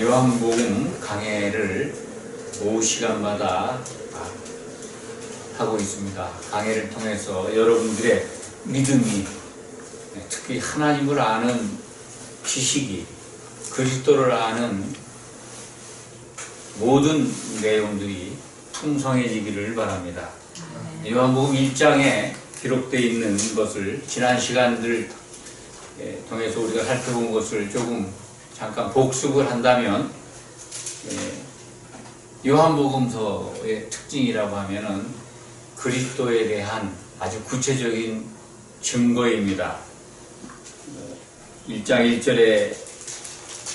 요한복음 강해를 오후 시간마다 하고 있습니다. 강해를 통해서 여러분들의 믿음이, 특히 하나님을 아는 지식이, 그리스도를 아는 모든 내용들이 풍성해지기를 바랍니다. 요한복음 1장에 기록되어 있는 것을 지난 시간들 통해서 우리가 살펴본 것을 조금 잠깐 복습을 한다면, 요한복음서의 특징이라고 하면은 그리스도에 대한 아주 구체적인 증거입니다. 1장 1절에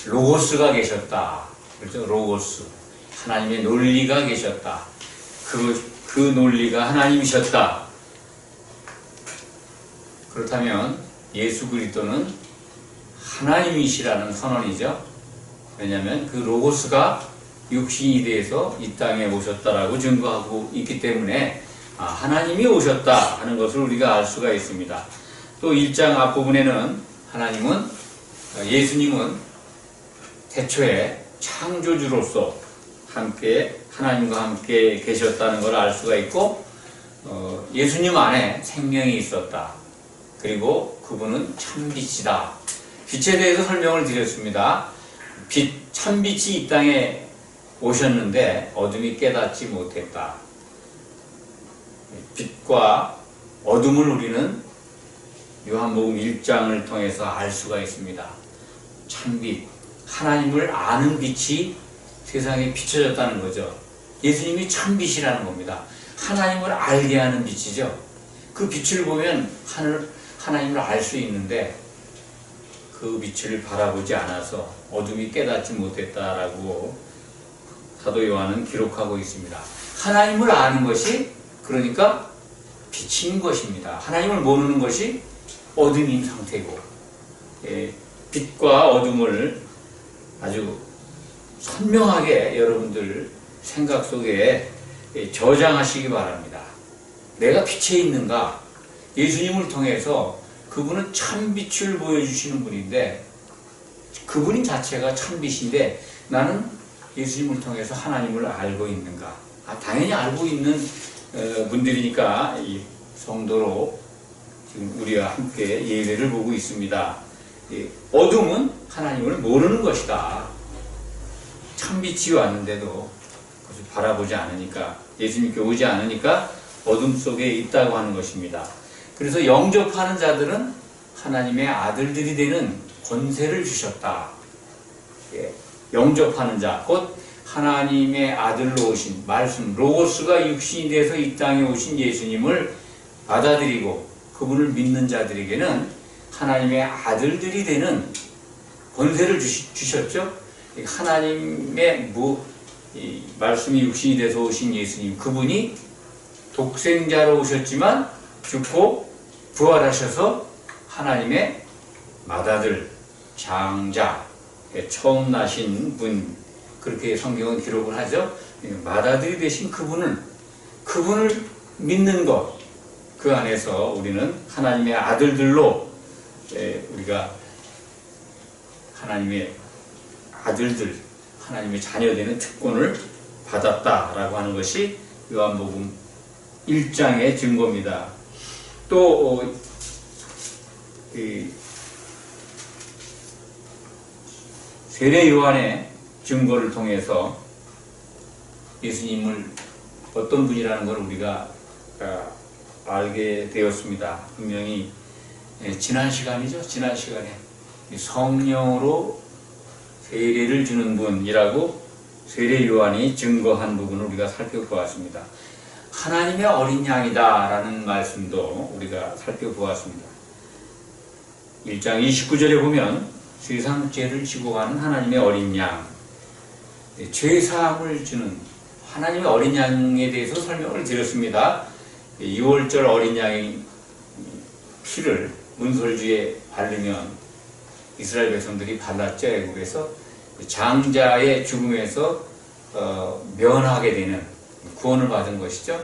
로고스가 계셨다. 그렇죠? 로고스. 하나님의 논리가 계셨다. 그 논리가 하나님이셨다. 그렇다면 예수 그리스도는 하나님이시라는 선언이죠. 왜냐하면 그 로고스가 육신이 돼서 이 땅에 오셨다라고 증거하고 있기 때문에 하나님이 오셨다 하는 것을 우리가 알 수가 있습니다. 또 1장 앞부분에는 예수님은 태초에 창조주로서 하나님과 함께 계셨다는 걸 알 수가 있고, 예수님 안에 생명이 있었다. 그리고 그분은 참빛이다. 빛에 대해서 설명을 드렸습니다. 참빛이 이 땅에 오셨는데 어둠이 깨닫지 못했다. 빛과 어둠을 우리는 요한복음 1장을 통해서 알 수가 있습니다. 참빛, 하나님을 아는 빛이 세상에 비춰졌다는 거죠. 예수님이 참빛이라는 겁니다. 하나님을 알게 하는 빛이죠. 그 빛을 보면 하나님을 알 수 있는데 그 빛을 바라보지 않아서 어둠이 깨닫지 못했다라고 사도 요한은 기록하고 있습니다. 하나님을 아는 것이 그러니까 빛인 것입니다. 하나님을 모르는 것이 어둠인 상태고, 빛과 어둠을 아주 선명하게 여러분들 생각 속에 저장하시기 바랍니다. 내가 빛에 있는가? 예수님을 통해서 그분은 참빛을 보여주시는 분인데, 그분 자체가 참빛인데 나는 예수님을 통해서 하나님을 알고 있는가? 당연히 알고 있는 분들이니까 이 성도로 지금 우리와 함께 예배를 보고 있습니다. 어둠은 하나님을 모르는 것이다. 참빛이 왔는데도 그것을 바라보지 않으니까, 예수님께 오지 않으니까 어둠 속에 있다고 하는 것입니다. 그래서 영접하는 자들은 하나님의 아들들이 되는 권세를 주셨다. 영접하는 자, 곧 하나님의 아들로 오신 말씀, 로고스가 육신이 돼서 이 땅에 오신 예수님을 받아들이고 그분을 믿는 자들에게는 하나님의 아들들이 되는 권세를 주셨죠. 하나님의 이 말씀이 육신이 돼서 오신 예수님, 그분이 독생자로 오셨지만 죽고 부활하셔서 하나님의 맏아들, 장자, 처음 나신 분, 그렇게 성경은 기록을 하죠. 맏아들이 되신 그분을 믿는 것, 그 안에서 우리는 하나님의 아들들로 우리가 하나님의 아들들, 하나님의 자녀되는 특권을 받았다라고 하는 것이 요한복음 1장의 증거입니다. 또 세례 요한의 증거를 통해서 예수님을 어떤 분이라는 걸 우리가 알게 되었습니다. 분명히 지난 시간이죠. 지난 시간에 성령으로 세례를 주는 분이라고 세례 요한이 증거한 부분을 우리가 살펴보았습니다. 하나님의 어린 양이다 라는 말씀도 우리가 살펴보았습니다. 1장 29절에 보면 세상 죄를 지고 가는 하나님의 어린 양, 죄사함을 주는 하나님의 어린 양에 대해서 설명을 드렸습니다. 6월절 어린 양의 피를 문설주에 바르면 이스라엘 백성들이 발랐죠. 애국에서 장자의 죽음에서 면하게 되는 구원을 받은 것이죠.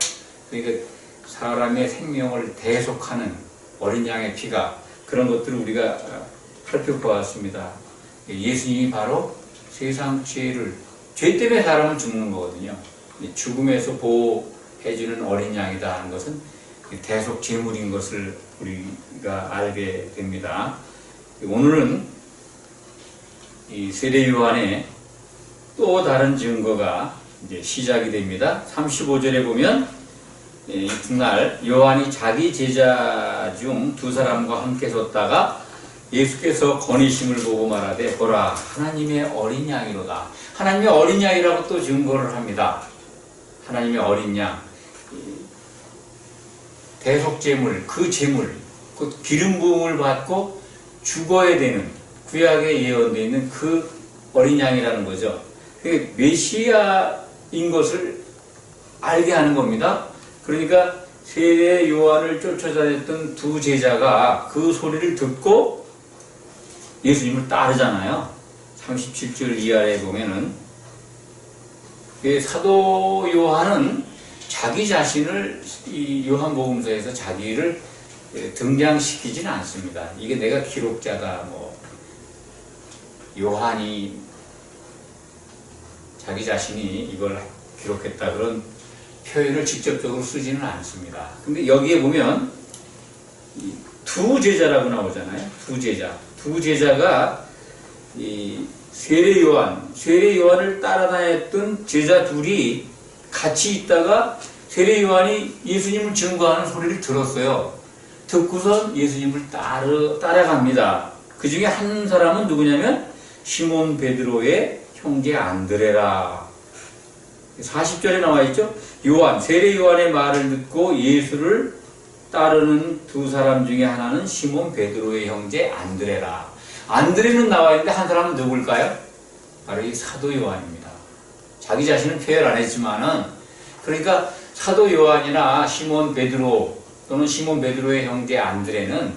그러니까 사람의 생명을 대속하는 어린 양의 피가, 그런 것들을 우리가 살펴보았습니다. 예수님이 바로 세상 죄 때문에 사람은 죽는 거거든요. 죽음에서 보호해주는 어린 양이다 하는 것은 대속 제물인 것을 우리가 알게 됩니다. 오늘은 이 세례 요한의 또 다른 증거가 이제 시작이 됩니다. 35절에 보면 이튿날 요한이 자기 제자 중 두 사람과 함께 섰다가 예수께서 거니심을 보고 말하되 보라 하나님의 어린 양이로다. 하나님의 어린 양이라고 또 증거를 합니다. 하나님의 어린 양, 대속제물, 그 제물, 그 기름 부음을 받고 죽어야 되는 구약에 예언되어 있는 그 어린 양이라는 거죠. 메시아인 것을 알게 하는 겁니다. 그러니까 세례 요한을 쫓아다녔던 두 제자가 그 소리를 듣고 예수님을 따르잖아요. 37절 이하에 보면은 사도 요한은 자기 자신을 이 요한복음서에서 자기를 등장시키지는 않습니다. 이게 내가 기록자다, 뭐 요한이 자기 자신이 이걸 기록했다 그런 표현을 직접적으로 쓰지는 않습니다. 근데 여기에 보면 두 제자라고 나오잖아요. 두 제자가 이 세례 요한을 따라다녔던 제자 둘이 같이 있다가 세례 요한이 예수님을 증거하는 소리를 들었어요. 듣고선 예수님을 따라갑니다. 그 중에 한 사람은 누구냐면 시몬 베드로의 형제 안드레라. 40절에 나와 있죠. 세례 요한의 말을 듣고 예수를 따르는 두 사람 중에 하나는 시몬 베드로의 형제 안드레라. 안드레는 나와 있는데 한 사람은 누굴까요? 바로 이 사도 요한입니다. 자기 자신은 표현 안 했지만은, 그러니까 사도 요한이나 시몬 베드로 또는 시몬 베드로의 형제 안드레는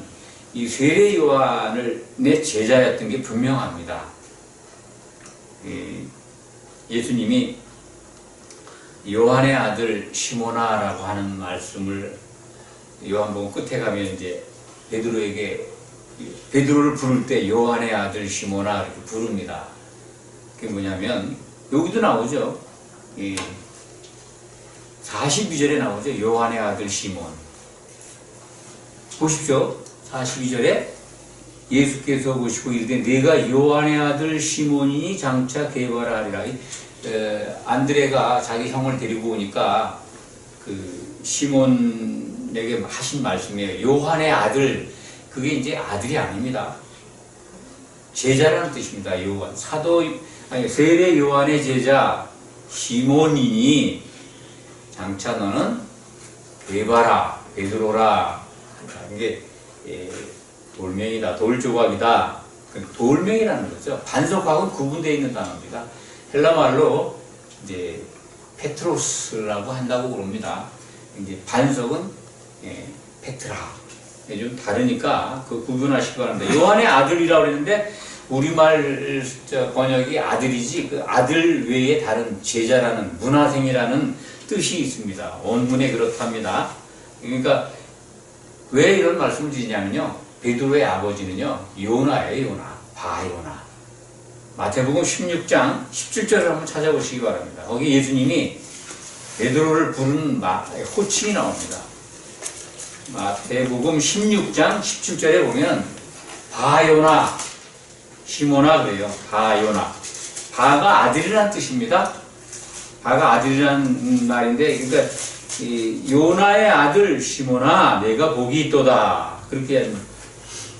이 세례 요한을 내 제자였던 게 분명합니다. 예수님이 요한의 아들 시몬아라고 하는 말씀을 요한복음 끝에 가면 이제 베드로를 부를 때 요한의 아들 시몬아 이렇게 부릅니다. 그게 뭐냐면 여기도 나오죠. 42절에 나오죠. 요한의 아들 시몬. 보십시오. 42절에 예수께서 보시고 이르되 내가 요한의 아들 시몬이니 장차 게바라 하리라. 안드레가 자기 형을 데리고 오니까 그 시몬에게 하신 말씀이에요. 요한의 아들, 그게 이제 아들이 아닙니다. 제자라는 뜻입니다. 요한. 세례 요한의 제자 시몬이니 장차 너는 게바라, 베드로라. 이게 돌멩이다, 돌조각이다. 돌멩이라는 거죠. 반석하고는 구분되어 있는 단어입니다. 헬라 말로 이제 페트로스라고 한다고 그럽니다. 이제 반석은 페트라. 좀 다르니까 그 구분하시기 바랍니다. 요한의 아들이라고 그랬는데 우리말 번역이 아들이지 그 아들 외에 다른 제자라는 문화생이라는 뜻이 있습니다. 원문에 그렇답니다. 그러니까 왜 이런 말씀을 드리냐면요. 베드로의 아버지는요. 요나예요. 바요나. 마태복음 16장 17절을 한번 찾아보시기 바랍니다. 거기 예수님이 베드로를 부르는 호칭이 나옵니다. 마태복음 16장 17절에 보면 바요나, 시몬아 그래요. 바요나. 바가 아들이라는 뜻입니다. 바가 아들이라는 말인데, 그러니까 요나의 아들 시몬아 내가 복이 있도다. 그렇게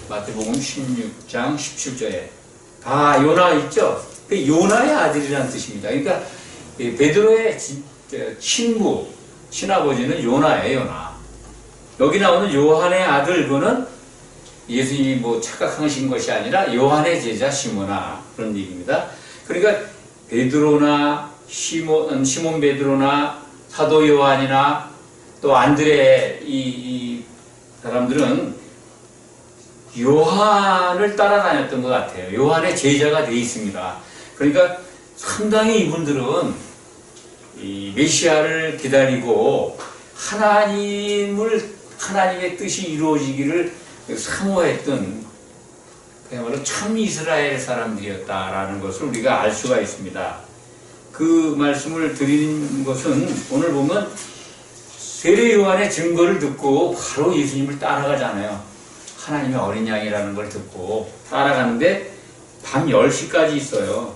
마태복음 16장 17절에 요나 있죠? 그 요나의 아들이라는 뜻입니다. 그러니까 베드로의 친아버지는 요나예요. 요나. 여기 나오는 요한의 아들, 그거는 예수님이 뭐 착각하신 것이 아니라 요한의 제자 시몬아, 그런 얘기입니다. 그러니까 베드로나 시몬 베드로나 사도 요한이나 또 안드레 이 사람들은 요한을 따라다녔던 것 같아요. 요한의 제자가 되어 있습니다. 그러니까 상당히 이분들은 이 메시아를 기다리고 하나님의 뜻이 이루어지기를 사모했던 그야말로 참 이스라엘 사람들이었다라는 것을 우리가 알 수가 있습니다. 그 말씀을 드리는 것은 오늘 보면 세례 요한의 증거를 듣고 바로 예수님을 따라가잖아요. 하나님의 어린 양이라는 걸 듣고 따라가는데 밤 10시까지 있어요.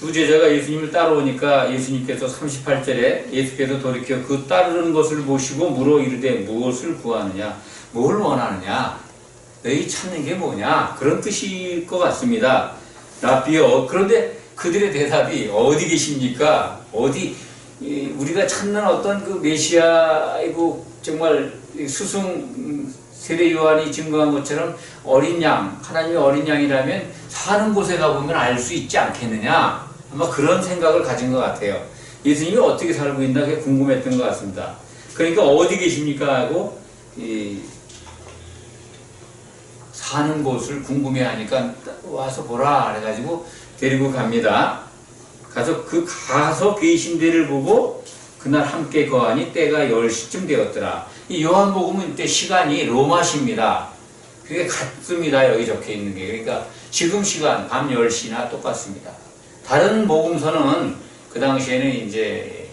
두 제자가 예수님을 따라오니까 예수님께서 38절에 예수께서 돌이켜 그 따르는 것을 보시고 물어 이르되 무엇을 구하느냐, 뭘 원하느냐, 너희 찾는 게 뭐냐, 그런 뜻일 것 같습니다. 라비어. 그런데 그들의 대답이 어디 계십니까? 어디 우리가 찾는 어떤 그 메시아이고 정말 스승 세례 요한이 증거한 것처럼 어린 양, 하나님의 어린 양이라면 사는 곳에 가보면 알 수 있지 않겠느냐, 아마 그런 생각을 가진 것 같아요. 예수님이 어떻게 살고 있나 그게 궁금했던 것 같습니다. 그러니까 어디 계십니까 하고 사는 곳을 궁금해하니까 와서 보라 그래가지고 데리고 갑니다. 가서 계신 데를 보고 그날 함께 거하니 때가 10시쯤 되었더라. 이 요한복음은 이때 시간이 로마시입니다. 그게 같습니다. 여기 적혀 있는 게. 그러니까 지금 시간 밤 10시나 똑같습니다. 다른 복음서는 그 당시에는 이제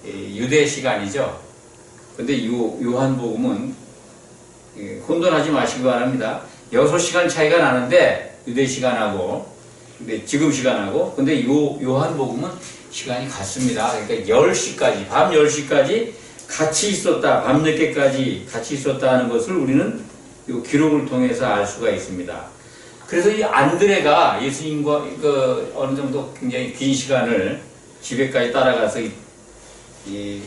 유대 시간이죠. 근데 요한복음은 혼돈하지 마시기 바랍니다. 6시간 차이가 나는데 유대 시간하고 근데 지금 시간하고 근데 요한복음은 시간이 같습니다. 그러니까 10시까지 밤 10시까지 같이 있었다. 밤늦게까지 같이 있었다는 것을 우리는 이 기록을 통해서 알 수가 있습니다. 그래서 이 안드레가 예수님과 어느 정도 굉장히 긴 시간을 집에까지 따라가서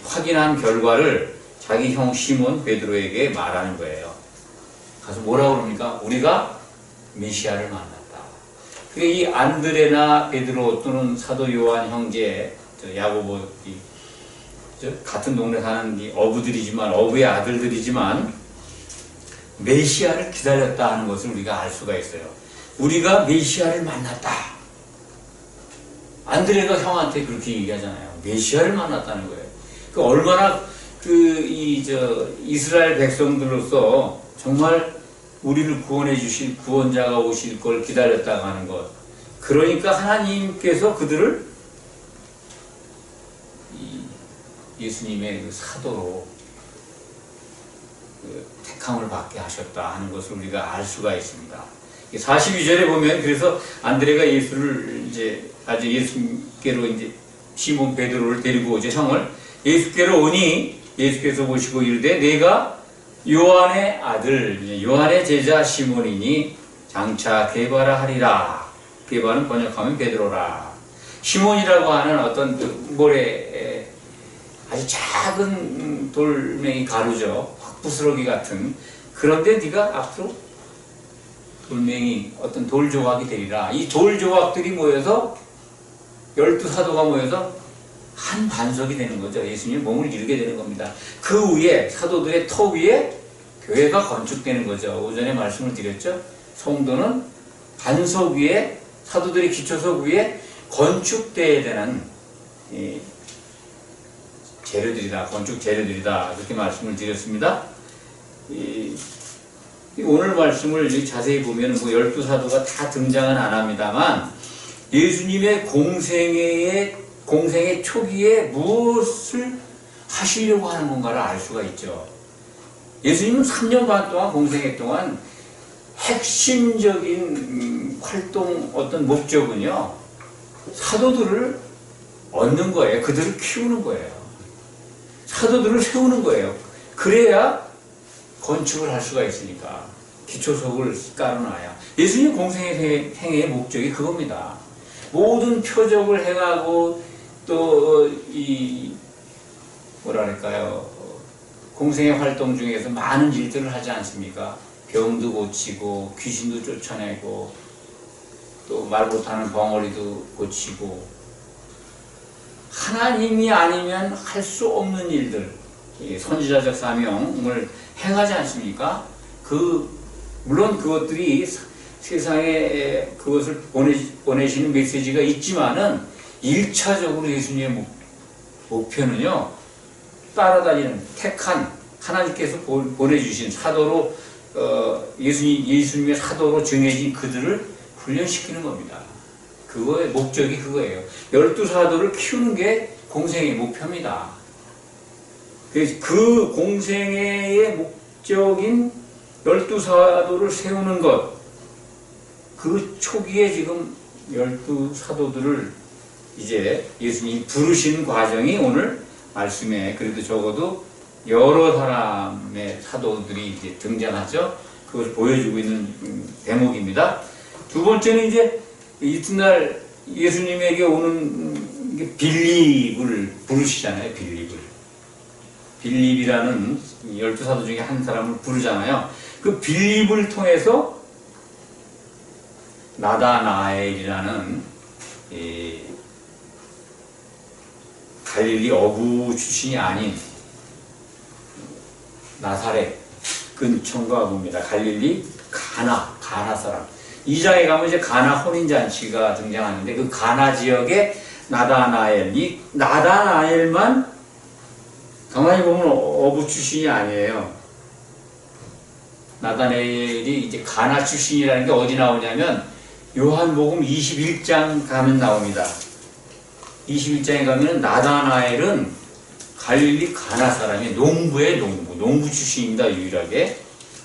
확인한 결과를 자기 형 시몬 베드로에게 말하는 거예요. 가서 뭐라고 그럽니까? 우리가 메시아를 만났다. 이 안드레나 베드로 또는 사도 요한 형제, 야고보, 같은 동네 사는 어부의 아들들이지만 메시아를 기다렸다 하는 것을 우리가 알 수가 있어요. 우리가 메시아를 만났다. 안드레가 형한테 그렇게 얘기하잖아요. 메시아를 만났다는 거예요. 얼마나 이스라엘 백성들로서 정말 우리를 구원해 주실 구원자가 오실 걸 기다렸다고 하는 것. 그러니까 하나님께서 그들을 예수님의 사도로 택함을 받게 하셨다 하는 것을 우리가 알 수가 있습니다. 42절에 보면 그래서 안드레가 예수를 예수께로 시몬 베드로를 데리고 오죠. 형을 예수께로 오니 예수께서 보시고 이르되 내가 요한의 아들 요한의 제자 시몬이니 장차 게바라 하리라. 게바는 번역하면 베드로라. 시몬이라고 하는 어떤 모래 아주 작은 돌멩이 가루죠. 확부스러기 같은. 그런데 네가 앞으로 돌멩이 어떤 돌 조각이 되리라. 이 돌 조각들이 모여서 12사도가 모여서 한 반석이 되는 거죠. 예수님의 몸을 이루게 되는 겁니다. 그 위에 사도들의 터 위에 교회가 건축되는 거죠. 오전에 말씀을 드렸죠. 성도는 반석 위에 사도들의 기초석 위에 건축되어야 되는 재료들이다. 건축 재료들이다. 그렇게 말씀을 드렸습니다. 오늘 말씀을 자세히 보면 12사도가 다 등장은 안 합니다만 예수님의 공생의 초기에 무엇을 하시려고 하는 건가를 알 수가 있죠. 예수님은 3년 반 동안 공생애 동안 핵심적인 활동 어떤 목적은요. 사도들을 얻는 거예요. 그들을 키우는 거예요. 사도들을 세우는 거예요. 그래야 건축을 할 수가 있으니까 기초석을 깔아놔야. 예수님 공생애의 목적이 그겁니다. 모든 표적을 행하고 또 공생의 활동 중에서 많은 일들을 하지 않습니까? 병도 고치고 귀신도 쫓아내고 또 말 못하는 벙어리도 고치고 하나님이 아니면 할 수 없는 일들, 선지자적 사명을 행하지 않습니까? 물론 그것들이 세상에 그것을 보내시는 메시지가 있지만은 1차적으로 예수님의 목표는요, 따라다니는 택한 하나님께서 보내주신 사도로 예수님의 사도로 정해진 그들을 훈련시키는 겁니다. 그거의 목적이 그거예요. 12사도를 키우는 게 공생의 목표입니다. 그 공생의 목적인 12사도를 세우는 것, 그 초기에 지금 12사도들을 이제 예수님이 부르신 과정이 오늘 말씀에 그래도 적어도 여러 사람의 사도들이 이제 등장하죠. 그걸 보여주고 있는 대목입니다. 두 번째는 이제 이튿날 예수님에게 오는 빌립을 부르시잖아요. 빌립이라는 12사도 중에 한 사람을 부르잖아요. 그 빌립을 통해서 나다나엘이라는 갈릴리 어부 출신이 아닌 나사렛 근처인가 봅니다. 갈릴리 가나 사람. 2장에 가면 이제 가나 혼인잔치가 등장하는데 그 가나 지역의 나다나엘, 이 나다나엘만 가만히 보면 어부 출신이 아니에요. 나다나엘이 이제 가나 출신이라는 게 어디 나오냐면 요한복음 21장 가면 나옵니다. 21장에 가면 나다나엘은 갈릴리 가나 사람이 농부 출신입니다. 유일하게.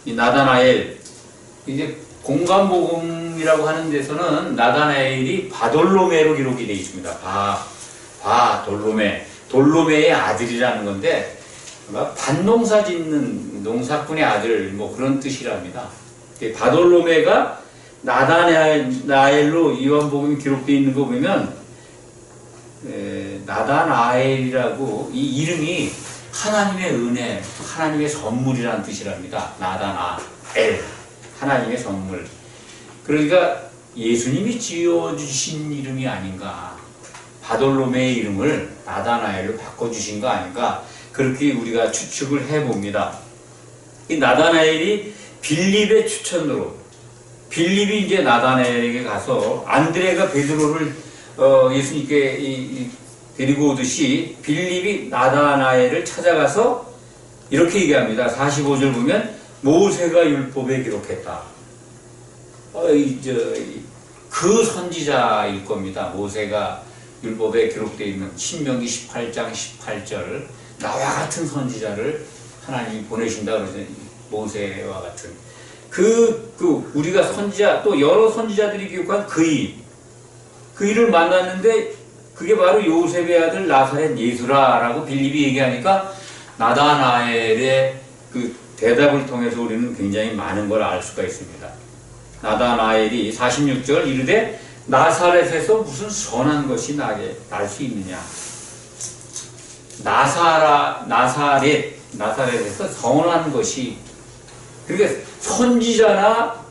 이 나다나엘, 이제 공간복음이라고 하는 데서는 나다나엘이 바돌로메로 기록이 되어 있습니다. 돌로메의 아들이라는 건데, 밭농사 짓는 농사꾼의 아들, 뭐 그런 뜻이랍니다. 바돌로메가 나다나엘로 요한복음이 기록되어 있는 거 보면, 나다나엘이라고 이 이름이 하나님의 은혜, 하나님의 선물이라는 뜻이랍니다. 나다나엘, 하나님의 선물. 그러니까 예수님이 지어주신 이름이 아닌가. 바돌로메의 이름을 나다나엘로 바꿔주신 거 아닌가. 그렇게 우리가 추측을 해봅니다. 이 나다나엘이 빌립의 추천으로, 빌립이 이제 나다나엘에게 가서 안드레가 베드로를 예수님께 데리고 오듯이 빌립이 나다나엘을 찾아가서 이렇게 얘기합니다. 45절 보면 모세가 율법에 기록했다. 그 선지자일 겁니다. 모세가 율법에 기록되어 있는 신명기 18장 18절 나와 같은 선지자를 하나님이 보내신다 그러죠. 모세와 같은 우리가 선지자 또 여러 선지자들이 기록한 그 일을 만났는데 그게 바로 요셉의 아들 나사렛 예수라라고 빌립이 얘기하니까 나다나엘의 그 대답을 통해서 우리는 굉장히 많은 걸 알 수가 있습니다. 나다나엘이 46절 이르되 나사렛에서 무슨 선한 것이 날 수 있느냐. 나사렛에서 선한 것이, 그러니까 선지자나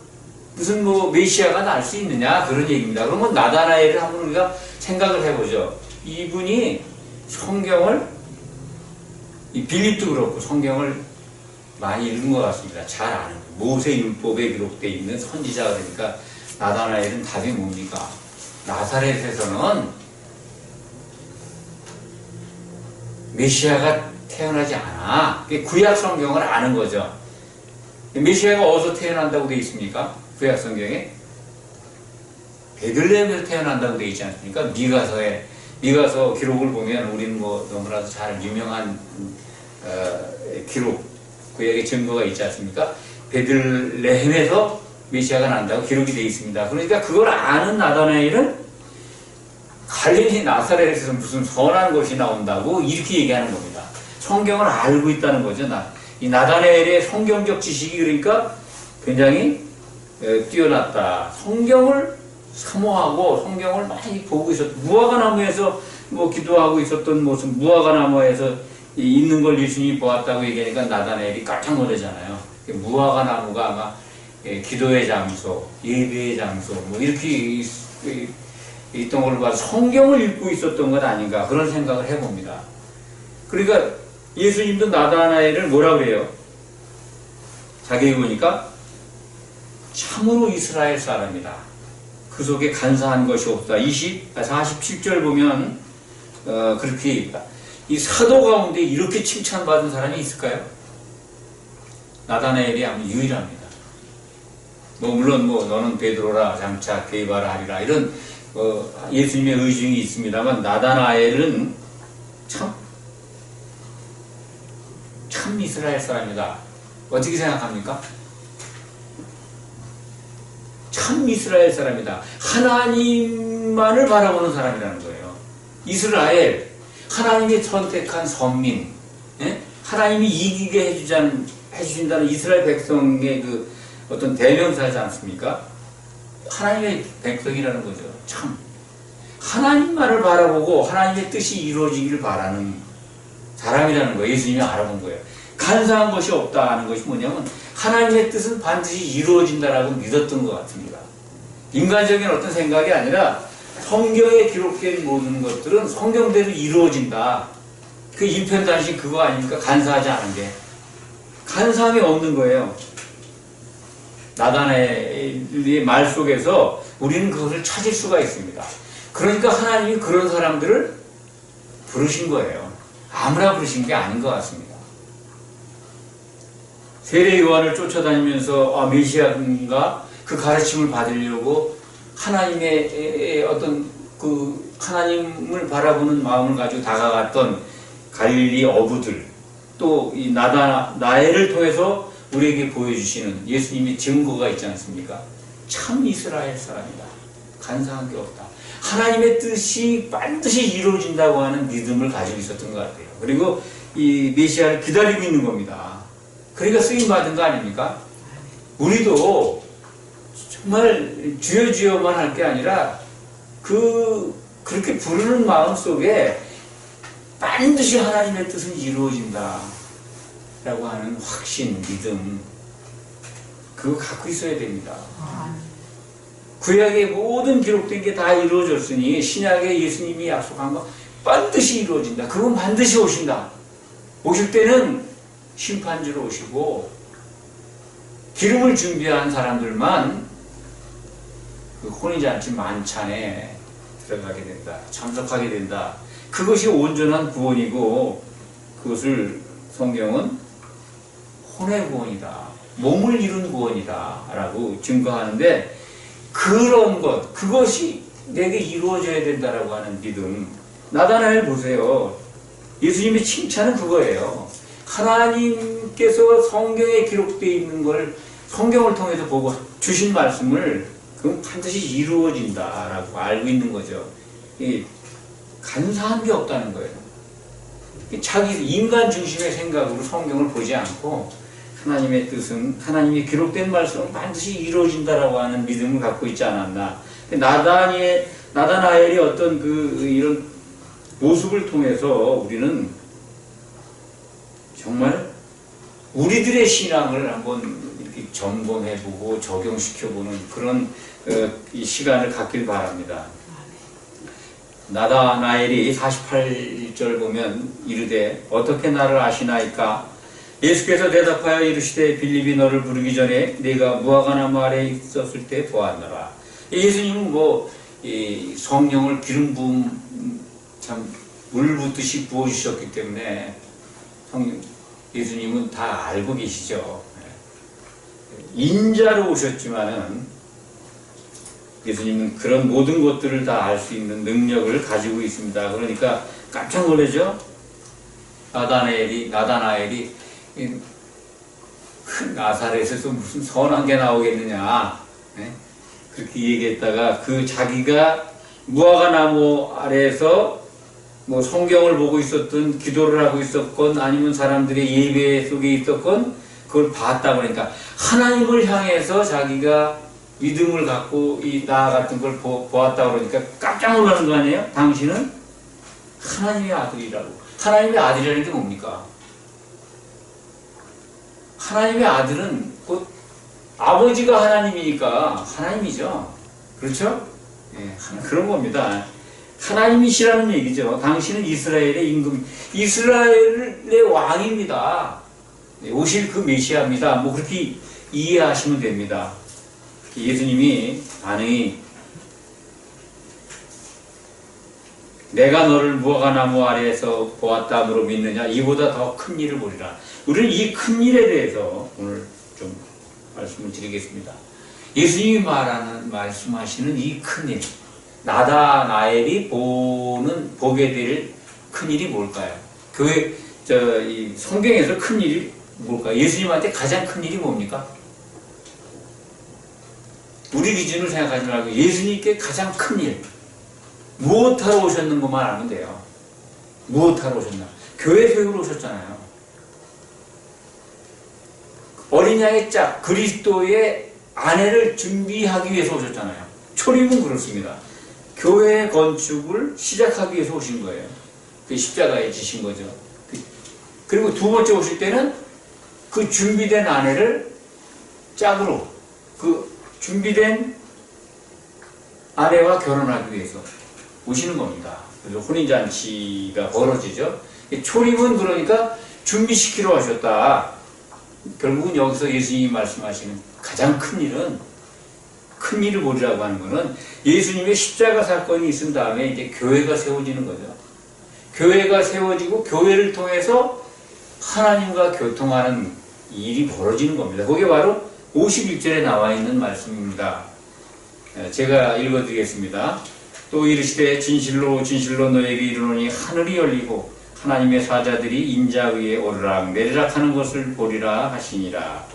무슨 메시아가 날 수 있느냐 그런 얘기입니다. 그러면 나다나엘을 한번 우리가 생각을 해보죠. 이분이 성경을, 빌립도 그렇고 성경을 많이 읽은 것 같습니다. 잘 아는 모세 율법에 기록되어 있는 선지자. 그러니까 나다나엘은 답이 뭡니까? 나사렛에서는 메시아가 태어나지 않아. 구약 성경을 아는 거죠. 메시아가 어디서 태어난다고 되어 있습니까? 구약 성경에 베들레헴에서 태어난다고 되어 있지 않습니까? 미가서 기록을 보면 우리는 너무나도 잘 유명한 기록, 구약의 증거가 있지 않습니까? 베들레헴에서 메시아가 난다고 기록이 되어 있습니다. 그러니까 그걸 아는 나다나엘은 갈릴리 나사렛에서 무슨 선한 것이 나온다고 이렇게 얘기하는 겁니다. 성경을 알고 있다는 거죠. 이 나다나엘의 성경적 지식이 그러니까 굉장히 뛰어났다. 성경을 사모하고 성경을 많이 보고 무화과나무에서 기도하고 있었던 모습, 무화과나무에서 있는 걸 예수님이 보았다고 얘기하니까 나다나엘이 깜짝 놀라잖아요. 무화과나무가 아마 기도의 장소, 예배의 장소, 이렇게 있던 걸로 봐서 성경을 읽고 있었던 것 아닌가 그런 생각을 해봅니다. 그러니까 예수님도 나다나엘을 뭐라 그래요? 자기가 보니까 참으로 이스라엘 사람이다. 그 속에 간사한 것이 없다. 47절 보면 그렇게 얘기합니다. 이 사도 가운데 이렇게 칭찬받은 사람이 있을까요? 나다나엘이 아마 유일합니다. 물론 너는 베드로라 장차 게바라 하리라 이런 예수님의 의중이 있습니다만 나다나엘은 참 이스라엘 사람이다. 어떻게 생각합니까? 참 이스라엘 사람이다. 하나님만을 바라보는 사람이라는 거예요. 이스라엘, 하나님이 선택한 선민, 예? 하나님이 이기게 해주신다는 이스라엘 백성의 그 어떤 대명사지 않습니까? 하나님의 백성이라는 거죠. 참 하나님만을 바라보고 하나님의 뜻이 이루어지기를 바라는 사람이라는 거예요. 예수님이 알아본 거예요. 간사한 것이 없다 하는 것이 뭐냐면 하나님의 뜻은 반드시 이루어진다라고 믿었던 것 같습니다. 인간적인 어떤 생각이 아니라 성경에 기록된 모든 것들은 성경대로 이루어진다. 그 일편단심 그거 아닙니까? 간사하지 않은 게. 간사함이 없는 거예요. 나다나엘의 말 속에서 우리는 그것을 찾을 수가 있습니다. 그러니까 하나님이 그런 사람들을 부르신 거예요. 아무나 부르신 게 아닌 것 같습니다. 세례 요한을 쫓아다니면서 메시아인가 그 가르침을 받으려고 하나님의 어떤 그 하나님을 바라보는 마음을 가지고 다가갔던 갈릴리 어부들, 또 이 나다나엘을 통해서 우리에게 보여주시는 예수님의 증거가 있지 않습니까? 참 이스라엘 사람이다. 간사한 게 없다. 하나님의 뜻이 반드시 이루어진다고 하는 믿음을 가지고 있었던 것 같아요. 그리고 이 메시아를 기다리고 있는 겁니다. 그러니까 쓰임받은 거 아닙니까? 우리도 정말 주여 주여만 할 게 아니라 그렇게 부르는 마음 속에 반드시 하나님의 뜻은 이루어진다 라고 하는 확신, 믿음, 그거 갖고 있어야 됩니다. 구약의 모든 기록된 게 다 이루어졌으니 신약에 예수님이 약속한 거 반드시 이루어진다. 그건 반드시 오신다. 오실 때는 심판주로 오시고 기름을 준비한 사람들만 그 혼인잔치 만찬에 들어가게 된다. 참석하게 된다. 그것이 온전한 구원이고 그것을 성경은 혼의 구원이다. 몸을 이룬 구원이다. 라고 증거하는데 그런 것, 그것이 내게 이루어져야 된다라고 하는 믿음. 나다나엘 보세요. 예수님의 칭찬은 그거예요. 하나님께서 성경에 기록되어 있는 걸 성경을 통해서 보고 주신 말씀을 그건 반드시 이루어진다라고 알고 있는 거죠. 간사한 게 없다는 거예요. 자기 인간 중심의 생각으로 성경을 보지 않고 하나님의 뜻은 하나님이 기록된 말씀은 반드시 이루어진다라고 하는 믿음을 갖고 있지 않았나. 나다나엘이 어떤 이런 모습을 통해서 우리는 정말 우리들의 신앙을 한번 이렇게 점검해보고 적용시켜보는 그런 이 시간을 갖길 바랍니다. 나다나엘이 48절 보면 이르되 어떻게 나를 아시나이까? 예수께서 대답하여 이르시되 빌립이 너를 부르기 전에 네가 무화과나무 아래에 있었을 때 보았노라. 예수님은 이 성령을 기름 부음 참 물 붓듯이 부어주셨기 때문에 예수님은 다 알고 계시죠. 인자로 오셨지만은 예수님은 그런 모든 것들을 다 알 수 있는 능력을 가지고 있습니다. 그러니까 깜짝 놀라죠? 나다나엘이 큰 나사렛에서 무슨 선한 게 나오겠느냐. 그렇게 얘기했다가 자기가 무화과나무 아래에서 성경을 보고 있었던 기도를 하고 있었건 아니면 사람들의 예배 속에 있었건 그걸 봤다 그러니까 하나님을 향해서 자기가 믿음을 갖고 나아갔던 걸 보았다 그러니까 깜짝 놀라는 거 아니에요? 당신은 하나님의 아들이라고. 하나님의 아들이라는 게 뭡니까? 하나님의 아들은 곧 아버지가 하나님이니까 하나님이죠. 그렇죠? 네, 그런 겁니다. 하나님이시라는 얘기죠. 당신은 이스라엘의 임금, 이스라엘의 왕입니다. 오실 그 메시아입니다. 그렇게 이해하시면 됩니다. 예수님이 반응이 내가 너를 무화과나무 아래에서 보았다므로 믿느냐? 이보다 더 큰 일을 보리라. 우리는 이 큰 일에 대해서 오늘 좀 말씀을 드리겠습니다. 예수님이 말씀하시는 이 큰일, 나다나엘이 보게 될 큰일이 뭘까요? 이 성경에서 큰일이 뭘까요? 예수님한테 가장 큰일이 뭡니까? 우리 기준으로 생각하지 말고 예수님께 가장 큰일, 무엇하러 오셨는것만 알면 돼요. 무엇하러 오셨나? 교회 세우러 오셨잖아요. 어린 양의 짝, 그리스도의 아내를 준비하기 위해서 오셨잖아요. 초림은 그렇습니다. 교회 건축을 시작하기 위해서 오신 거예요. 그 십자가에 지신 거죠. 그리고 두 번째 오실 때는 그 준비된 아내를 짝으로, 그 준비된 아내와 결혼하기 위해서 오시는 겁니다. 그래서 혼인잔치가 벌어지죠. 초림은 그러니까 준비시키러 하셨다. 결국은 여기서 예수님이 말씀하시는 가장 큰 일은, 큰 일을 보리라고 하는 것은 예수님의 십자가 사건이 있은 다음에 이제 교회가 세워지는 거죠. 교회가 세워지고 교회를 통해서 하나님과 교통하는 일이 벌어지는 겁니다. 그게 바로 51절에 나와 있는 말씀입니다. 제가 읽어드리겠습니다. 또 이르시되 진실로 진실로 너에게 이르노니 하늘이 열리고 하나님의 사자들이 인자 위에 오르락 내리락 하는 것을 보리라 하시니라.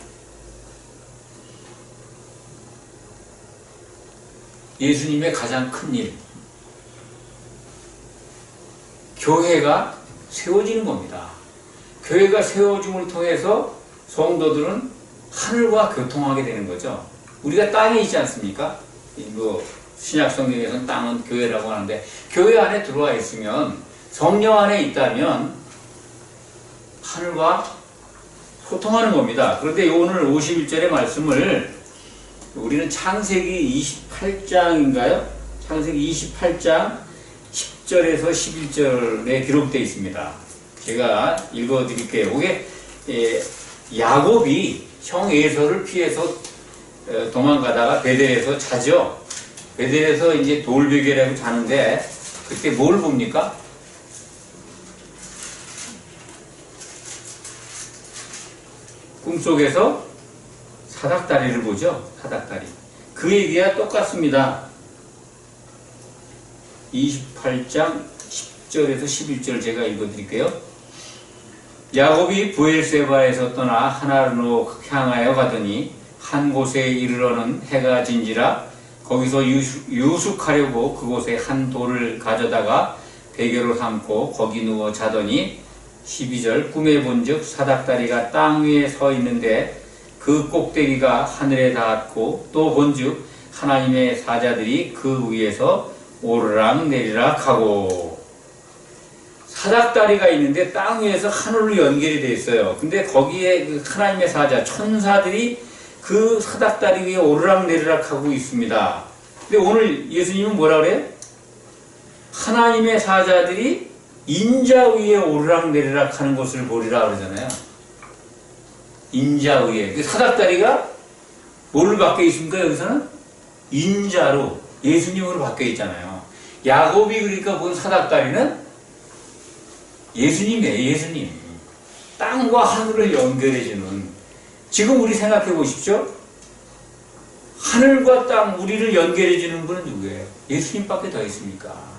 예수님의 가장 큰 일, 교회가 세워지는 겁니다. 교회가 세워짐을 통해서 성도들은 하늘과 교통하게 되는 거죠. 우리가 땅에 있지 않습니까? 신약 성경에서는 땅은 교회라고 하는데, 교회 안에 들어와 있으면, 성령 안에 있다면 하늘과 소통하는 겁니다. 그런데 오늘 51절의 말씀을 우리는 창세기 28장인가요? 창세기 28장 10절에서 11절에 기록되어 있습니다. 제가 읽어드릴게요. 그게 야곱이 형 에서를 피해서 도망가다가 베델에서 자죠. 베델에서 이제 돌베개라고 자는데 그때 뭘 봅니까? 꿈속에서 사닥다리를 보죠. 사닥다리. 그 얘기와 똑같습니다. 28장 10절에서 11절 제가 읽어드릴게요. 야곱이 브엘세바에서 떠나 하나로 향하여 가더니 한 곳에 이르러는 해가 진지라 거기서 유숙하려고 그곳에 한 돌을 가져다가 베개로 삼고 거기 누워 자더니 12절 꿈에 본즉 사닥다리가 땅 위에 서 있는데 그 꼭대기가 하늘에 닿았고 또 본즉 하나님의 사자들이 그 위에서 오르락 내리락 하고. 사닥다리가 있는데 땅 위에서 하늘로 연결이 되어 있어요. 근데 거기에 그 하나님의 사자, 천사들이 그 사닥다리 위에 오르락 내리락 하고 있습니다. 근데 오늘 예수님은 뭐라 그래요? 하나님의 사자들이 인자 위에 오르락 내리락 하는 것을 보리라 그러잖아요. 인자 위에. 그 사닥다리가 뭐를 바뀌어 있습니까? 여기서는? 인자로, 예수님으로 바뀌어 있잖아요. 야곱이 그러니까 본 사닥다리는 예수님이에요. 예수님. 땅과 하늘을 연결해주는. 지금 우리 생각해 보십시오. 하늘과 땅, 우리를 연결해주는 분은 누구예요? 예수님밖에 더 있습니까?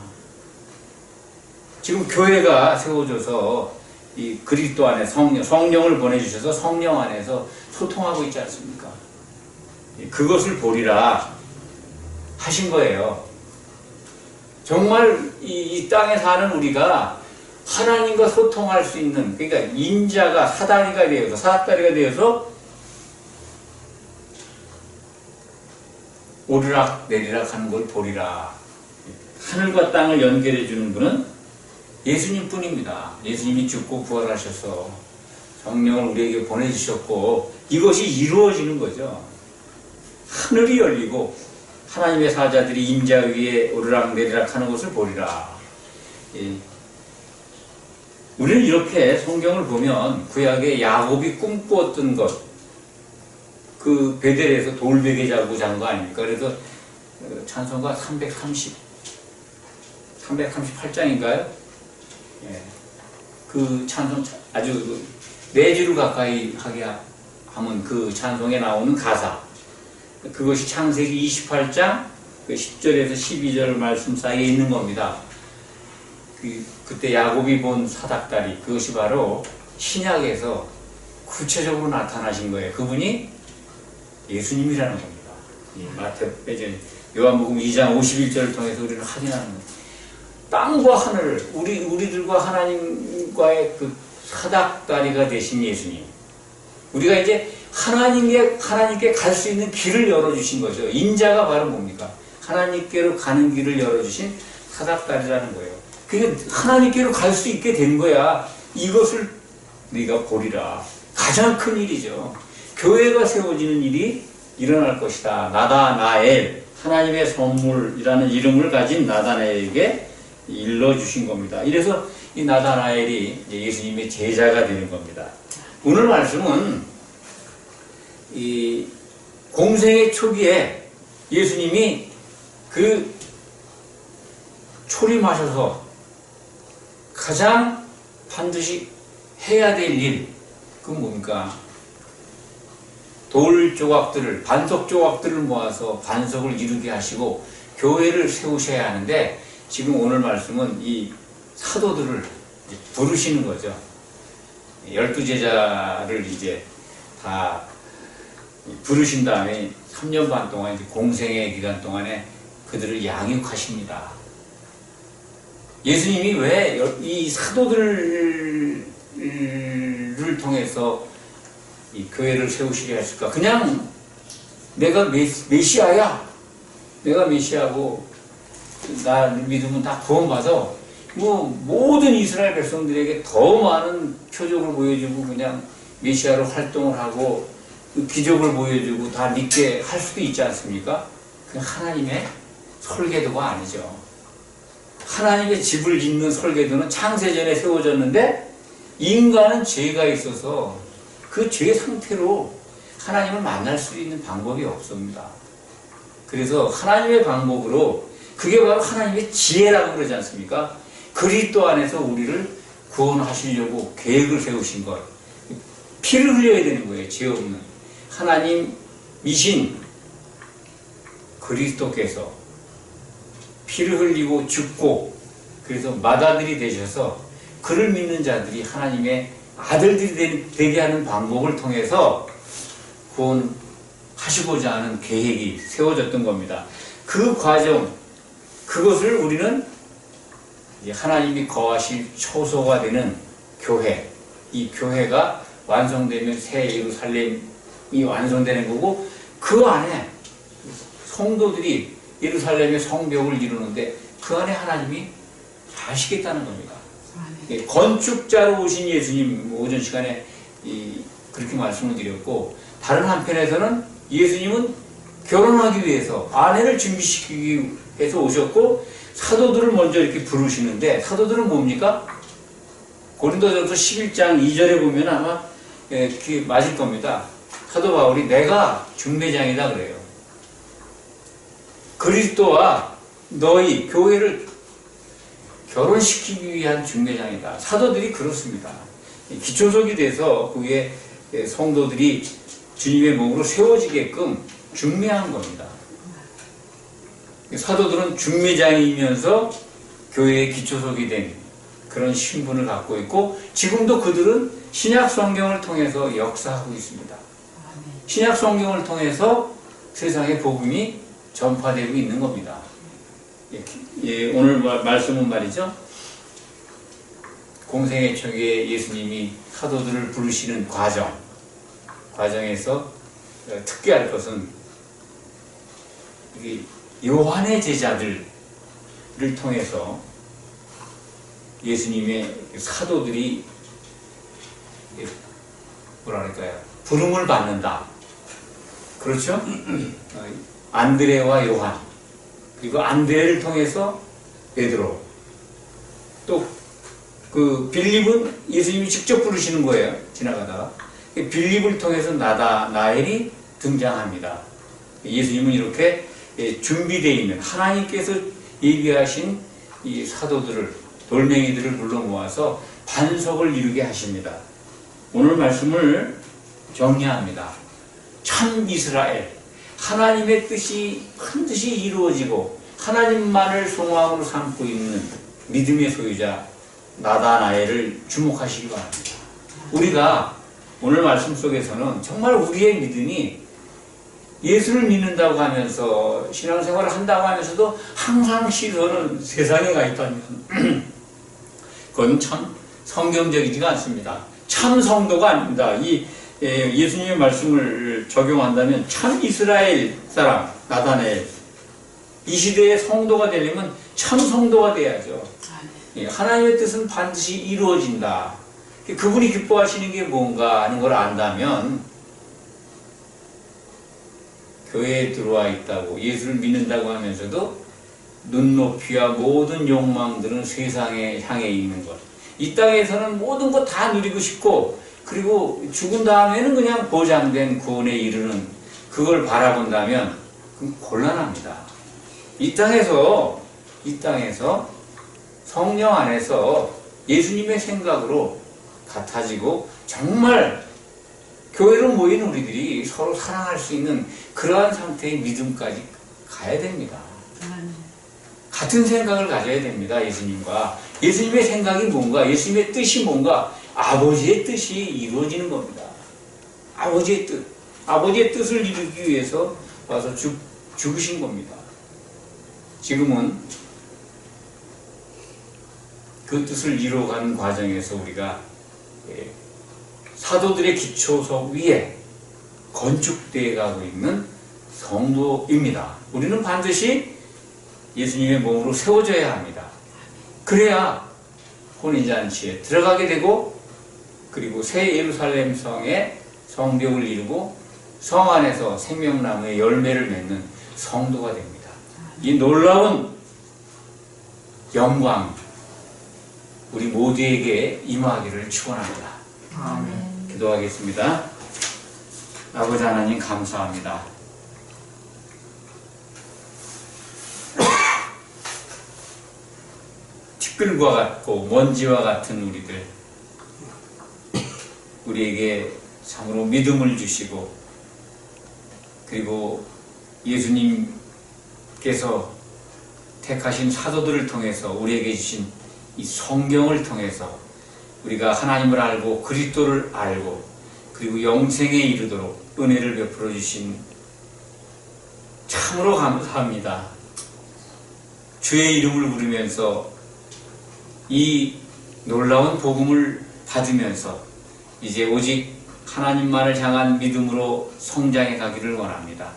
지금 교회가 세워져서 이 그리스도 안에 성령을 보내주셔서 성령 안에서 소통하고 있지 않습니까? 그것을 보리라 하신 거예요. 정말 이 땅에 사는 우리가 하나님과 소통할 수 있는, 그러니까 인자가 사다리가 되어서, 사닥다리가 되어서 오르락 내리락 하는 걸 보리라. 하늘과 땅을 연결해 주는 분은 예수님 뿐입니다. 예수님이 죽고 부활하셔서 성령을 우리에게 보내주셨고 이것이 이루어지는 거죠. 하늘이 열리고 하나님의 사자들이 인자 위에 오르락 내리락 하는 것을 보리라. 우리는 이렇게 성경을 보면 구약의 야곱이 꿈꾸었던 것, 그 베델에서 돌베개 자고 잔 거 아닙니까? 그래서 찬송가 338장인가요? 예. 그 찬송 아주 4주를 가까이 하게 하면 그 찬송에 나오는 가사, 그것이 창세기 28장 10절에서 12절 말씀 사이에 있는 겁니다. 그때 야곱이 본 사닥다리, 그것이 바로 신약에서 구체적으로 나타나신 거예요. 그분이 예수님이라는 겁니다. 요한복음 2장 51절을 통해서 우리는 확인하는 거예요. 땅과 하늘, 우리들과 하나님과의 그 사닥다리가 되신 예수님. 우리가 이제 하나님께 갈 수 있는 길을 열어주신 거죠. 인자가 바로 뭡니까? 하나님께로 가는 길을 열어주신 사닥다리라는 거예요. 그게 하나님께로 갈 수 있게 된 거야. 이것을 네가 보리라. 가장 큰 일이죠. 교회가 세워지는 일이 일어날 것이다. 나다나엘, 하나님의 선물이라는 이름을 가진 나다나엘에게 일러주신 겁니다. 이래서 이 나다나엘이 예수님의 제자가 되는 겁니다. 오늘 말씀은 이 공생의 초기에 예수님이 그 초림하셔서 가장 반드시 해야 될 일, 그건 뭡니까? 돌 조각들을, 반석 조각들을 모아서 반석을 이루게 하시고 교회를 세우셔야 하는데, 지금 오늘 말씀은 이 사도들을 부르시는 거죠. 12제자를 이제 다 부르신 다음에 3년 반 동안 이제 공생의 기간 동안에 그들을 양육하십니다. 예수님이 왜 이 사도들을 통해서 이 교회를 세우시게 했을까? 그냥 내가 메시아야. 내가 메시아고 나를 믿으면 다 구원받아. 모든 이스라엘 백성들에게 더 많은 표적을 보여주고 그냥 메시아로 활동을 하고 기적을 보여주고 다 믿게 할 수도 있지 않습니까? 그냥 하나님의 설계도가 아니죠. 하나님의 집을 짓는 설계도는 창세전에 세워졌는데 인간은 죄가 있어서 그 죄 상태로 하나님을 만날 수 있는 방법이 없습니다. 그래서 하나님의 방법으로, 그게 바로 하나님의 지혜라고 그러지 않습니까? 그리스도 안에서 우리를 구원하시려고 계획을 세우신 것. 피를 흘려야 되는 거예요. 죄 없는 하나님이신 그리스도께서 피를 흘리고 죽고, 그래서 맏아들이 되셔서 그를 믿는 자들이 하나님의 아들들이 되게 하는 방법을 통해서 구원하시고자 하는 계획이 세워졌던 겁니다. 그 과정, 그것을 우리는 하나님이 거하실 초소가 되는 교회, 이 교회가 완성되면 새 예루살렘이 완성되는 거고, 그 안에 성도들이 예루살렘의 성벽을 이루는데 그 안에 하나님이 사시겠다는 겁니다. 건축자로 오신 예수님, 오전 시간에 그렇게 말씀을 드렸고, 다른 한편에서는 예수님은 결혼하기 위해서 아내를 준비시키기 위해서 오셨고, 사도들을 먼저 이렇게 부르시는데, 사도들은 뭡니까? 고린도전서 11장 2절에 보면 아마 그게 맞을 겁니다. 사도 바울이 내가 중매장이다 그래요. 그리스도와 너희 교회를 결혼시키기 위한 중매장이다. 사도들이 그렇습니다. 기초석이 돼서 그 위에 성도들이 주님의 몸으로 세워지게끔 중매한 겁니다. 사도들은 중매장이면서 교회의 기초석이 된 그런 신분을 갖고 있고, 지금도 그들은 신약 성경을 통해서 역사하고 있습니다. 신약 성경을 통해서 세상의 복음이 전파되고 있는 겁니다. 오늘 말씀은 말이죠, 공생의 초기에 예수님이 사도들을 부르시는 과정에서 특별할 것은 요한의 제자들을 통해서 예수님의 사도들이 뭐라 그럴까요? 부름을 받는다. 그렇죠? 안드레와 요한, 그리고 안드레를 통해서 베드로, 또 그 빌립은 예수님이 직접 부르시는 거예요. 지나가다가 빌립을 통해서 나다나엘이 등장합니다. 예수님은 이렇게 준비되어 있는, 하나님께서 예비하신 이 사도들을, 돌멩이들을 불러 모아서 반석을 이루게 하십니다. 오늘 말씀을 정리합니다. 참 이스라엘, 하나님의 뜻이 반드시 이루어지고 하나님만을 소망으로 삼고 있는 믿음의 소유자 나다나엘을 주목하시기 바랍니다. 우리가 오늘 말씀 속에서는 정말 우리의 믿음이 예수를 믿는다고 하면서 신앙생활을 한다고 하면서도 항상 시선은 세상에 가 있다면 그건 참 성경적이지가 않습니다. 참 성도가 아닙니다. 이 예수님의 말씀을 적용한다면 참 이스라엘 사람 나다나엘, 이 시대의 성도가 되려면 참 성도가 돼야죠. 하나님의 뜻은 반드시 이루어진다. 그분이 기뻐하시는 게 뭔가 하는 걸 안다면 교회에 들어와 있다고 예수를 믿는다고 하면서도 눈높이와 모든 욕망들은 세상에 향해 있는 것, 이 땅에서는 모든 것 다 누리고 싶고 그리고 죽은 다음에는 그냥 보장된 구원에 이르는 그걸 바라본다면 그건 곤란합니다. 이 땅에서 성령 안에서 예수님의 생각으로 같아지고 정말 교회로 모인 우리들이 서로 사랑할 수 있는 그러한 상태의 믿음까지 가야 됩니다. 같은 생각을 가져야 됩니다. 예수님과. 예수님의 생각이 뭔가, 예수님의 뜻이 뭔가, 아버지의 뜻이 이루어지는 겁니다. 아버지의 뜻. 아버지의 뜻을 이루기 위해서 와서 죽으신 겁니다. 지금은 그 뜻을 이루어가는 과정에서 우리가 사도들의 기초석 위에 건축되어 가고 있는 성도입니다. 우리는 반드시 예수님의 몸으로 세워져야 합니다. 그래야 혼인잔치에 들어가게 되고 그리고 새 예루살렘 성의 성벽을 이루고 성 안에서 생명나무의 열매를 맺는 성도가 됩니다. 이 놀라운 영광 우리 모두에게 임하기를 축원합니다. 아멘. 기도하겠습니다. 아버지 하나님 감사합니다. 티끌과 같고 먼지와 같은 우리에게 참으로 믿음을 주시고 그리고 예수님께서 택하신 사도들을 통해서 우리에게 주신 이 성경을 통해서 우리가 하나님을 알고 그리스도를 알고 그리고 영생에 이르도록 은혜를 베풀어 주신 참으로 감사합니다. 주의 이름을 부르면서 이 놀라운 복음을 받으면서 이제 오직 하나님만을 향한 믿음으로 성장해 가기를 원합니다.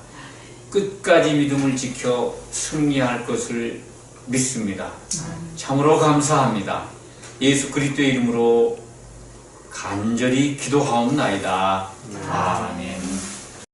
끝까지 믿음을 지켜 승리할 것을 믿습니다. 참으로 감사합니다. 예수 그리스도의 이름으로 간절히 기도하옵나이다. 아멘.